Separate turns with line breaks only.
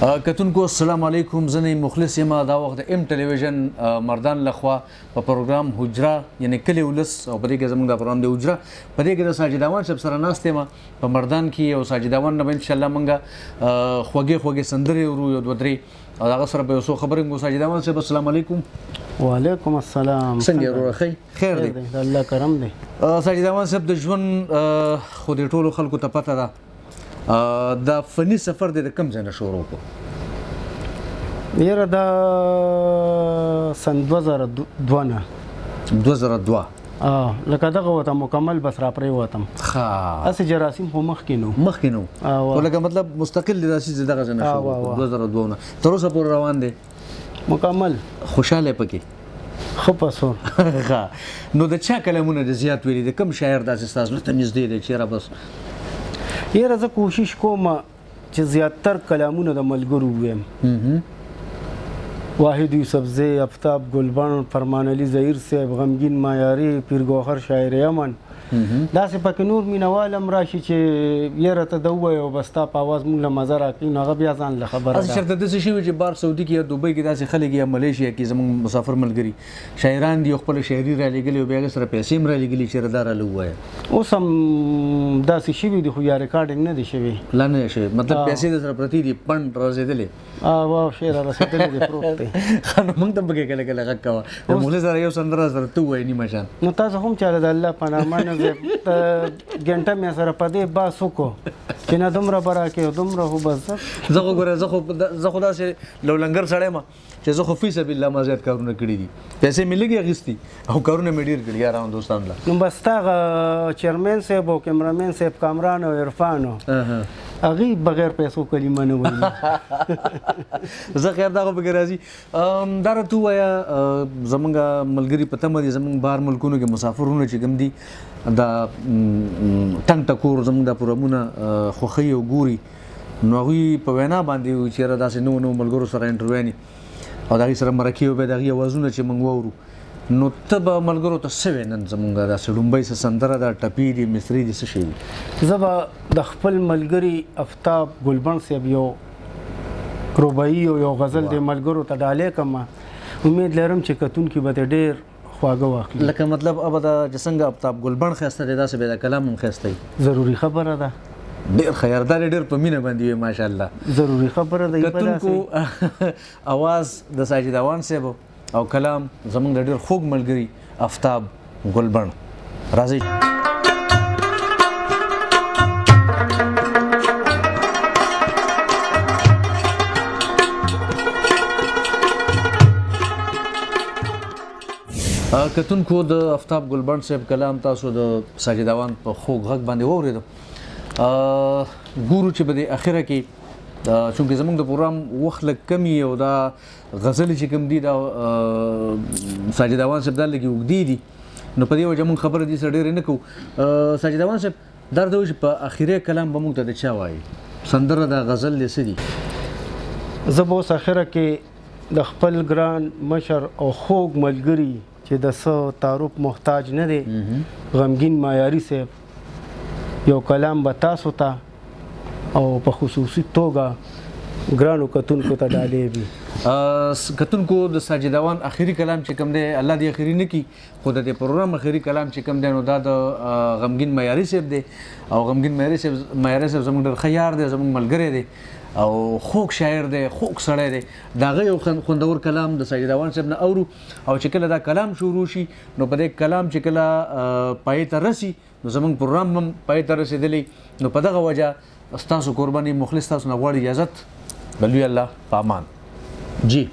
کتونکو السلام علیکم، زه نیم مخلص یم. دا وخت د ام ټلویزیون مردان لخوا په پروګرام حجره یعنی کلی ولس او په دې کې زموږ د پروګرام د حجره په دې کې د ساجد اwan صاحب سره ناست یم په مردان کې. او ساجد اwan نه ان شاء الله مونږه خوږې سندرې ورو یو دوه درې او هغه سره به یو څو خبرې کوو. ساجد اwan صاحب السلام علیکم.
وعلیکم السلام.
څنګه ورو خیر دی؟
الله کرم دی.
ساجد اwan صاحب د ژوند خو د ټولو خلکو ته پته ده دا فني سفر د کوم ځای نه شروع کړو؟
یاره دا سن 2002 نه
2002
لکه دغه وته مکمل بس را پرې وتم. اسې جراثیم خو مخکې نو
لکه مطلب مستقل داسې دغه ځای نه شروع 2002 نه تر اوسه پورې روان دی
مکمل
خوشاله پکې
خو پسور.
نو د چا کلمونه د زیات ویلي د کوم شاعر داسې ستاسو ته نږدې دی چې را بس
یاره زه کوشش کوم چې زیاتر کلامونه د ملګرو ویم. واحد یوسفزی، آفتاب ګلبن، فرمان علي ظهیر صاحب، غمگین مایاري، پیر ګوهر شاعر یمن، داسې پکې نور مینوال هم راشي چې یاره ته د ووایې او بس تا په اواز مونږ له مزه راکوي نو هغه بیا ځان له خبره ده.
شرط داسې شوي چې بار سعودي کې یا دوبۍ کې داسې خلک یا ملیشیا کې زموږ مسافر ملګري شاعران دي خپل شاعري رالېږلي او بیا هغې سره پیسې هم رالېږلي چې دا راله ووایه.
اوس هم داسې شوي دي خو یا ریکارډینګ نه دي شوي
لا نه شوي مطلب پیسې د سره پرتې دي پنډ رسېدلې
شعر رسېدلی دی پروت دی.
نو موږ ته پکې کله کله غږ کوه د مخلص سره یو سندره سره ته ووایې نیمه شان
نو تاسو هم چاله د الله په نامه نه ګنټه مې سره په دې باس وکړو چې نه دومره به راکې دومره خو بس
زه خو ګوره زه خو داسې لولنګر سړی یم چې زه خو فی سبیل الله ما زیات کارونه کړي دي پیسې مې لږې اخیستي او کارونه مې ډېر کړي یارانو دوستانو له.
نو بس تا هغه چیرمین صاحب او کیمرامین صاحب کامران او عرفان هغوی بغیر پیسو کلمه نه وایي.
زه خیر دا خو پکې راځي دا راته ووایه زمونږ ملګري په تمه دي زمونږ بهر ملکونو کې مسافرونه چې کوم دي دا ټنګ ټکور زمونږ دا پروګرامونه خوښوي او ګوري نو هغوی په وینا باندې وي چې یاره داسې نوو ملګرو سره انټرویو او د هغې سره مرکې او بیا د هغې اوازونه چې موږ واورو نو ته به ملګرو ته څه وایې نن زمونږ داسې ډومبۍ څه سندره ده ټپي دي مصري دي څه شی دي؟
زه به د خپل ملګري آفتاب ګلبن صاحب یو رباعي او یو غزل د ملګرو ته ډالۍ کړم امید لرم چې کتونکي به ترې ډېر خواږه واخلي.
لکه مطلب اب دا چې څنګه آفتاب ګلبن ښایسته دی داسې به د کلام هم ښایسته وي.
ضروري خبره ده
ډېر خیردار ډېر په مینه باندې وي ماشاءالله.
ضروري خبره ده.
کتونکو اواز د ساجد اwan صاحب او کلام زمونږ د ډېر خوږ ملګري آفتاب ګلبن. راځئ کتونکو د آفتاب ګلبن صاحب کلام تاسو د ساجد اwan په خوږ غږ باندې واورېدو. ګورو چې په دې اخره کې چونکې زموږ د پروګرام وخت لږ کمي او دا غزلې چې کوم دي دا ساجد اwan صاحب دا لږې اوږدې دي نو په دې وجه موږ خبره دې سره ډېرې نه کوو. ساجد اwan صاحب دا ورته وایي چې په اخري کلام به موږ ته د چا وایي سندره د غزل دې څه دي؟
زه به اوس اخره کې د خپل ګران مشر او خوږ ملګري چې د څه تعارف محتاج نه دی غمگین مایاري صاحب یو کلام به تاسو ته او په خصوصي توګه ګرانو کتونکو ته ډالۍ وي.
کتونکو د ساجد اwan اخري کلام چې کوم دی الله دې اخري نه کړي خو د دې پروګرام اخري کلام چې کوم دی نو دا د غمگین مایاري صاحب دی او غمگین مایاري صاحب زموږ ډېر ښه یار دی زموږ ملګری دی او خوږ شاعر دی خوږ سړی دی د هغه یو خوندور کلام د ساجد اwan صاحب نه اورو او چې کله دا کلام شروع شي نو په دې کلام چې کله پای ته رسي نو زموږ پروګرام هم پای ته رسېدلی نو په دغه وجه ستاسو قرباني مخلص تاسو نه غواړي اجازت بلوي الله په امان جی.